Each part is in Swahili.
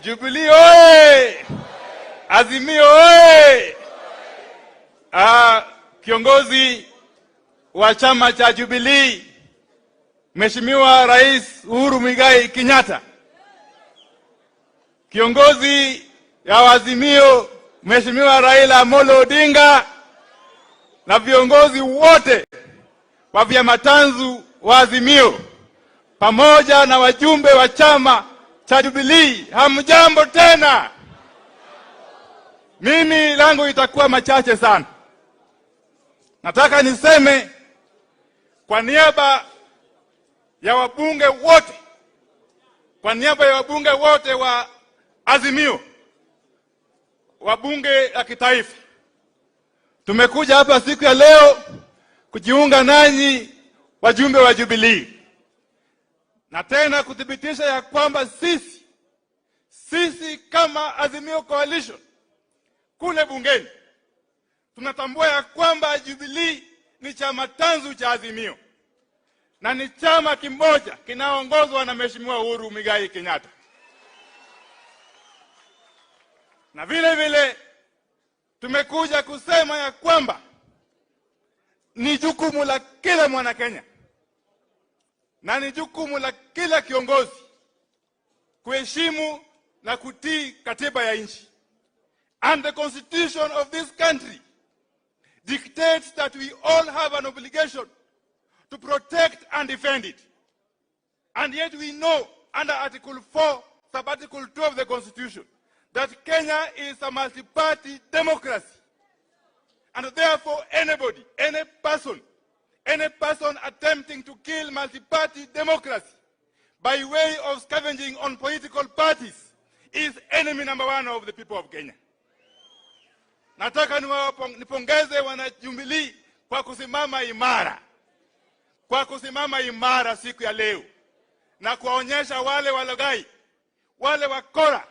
Jubilee oye! Azimio oye! Kiongozi wa chama cha Jubilee, Mheshimiwa Rais Uhuru Muigai Kenyatta. Kiongozi ya Azimio, Mheshimiwa Raila Amolo Odinga, na viongozi wote wa vyama tanzu wa Azimio pamoja na wajumbe wa chama cha Jubilee, hamjambo tena. Mimi langu itakuwa machache sana. Nataka niseme kwa niaba ya wabunge wote, wa Azimio, wabunge la kitaifa, tumekuja hapa siku ya leo kujiunga nanyi wajumbe wa Jubilee, na tena kuthibitisha ya kwamba sisi kama Azimio Coalition kule bungeni tunatambua ya kwamba Jubilee ni chama tanzu cha Azimio na ni chama kimoja kinaongozwa na Mheshimiwa Uhuru Muigai Kenyatta. Na vile vile tumekuja kusema ya kwamba ni jukumu la kila mwana Kenya na ni jukumu la kila kiongozi kuheshimu na kutii katiba ya nchi. And the constitution of this country dictates that we all have an obligation to protect and defend it. And yet we know under Article 4, Sub-Article 2 of the Constitution, that Kenya is a multi-party democracy. And therefore any person attempting to kill multi-party democracy by way of scavenging on political parties is enemy number one of the people of Kenya. Nataka nipongeze wana Jubilee kwa kusimama imara siku ya leo na kuwaonyesha wale walaghai, wale wakora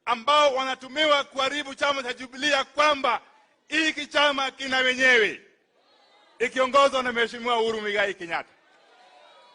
ambao wanatumiwa kuharibu chama cha Jubilee kwamba hiki chama kina wenyewe, ikiongozwa na Mheshimiwa Uhuru Muigai Kenyatta.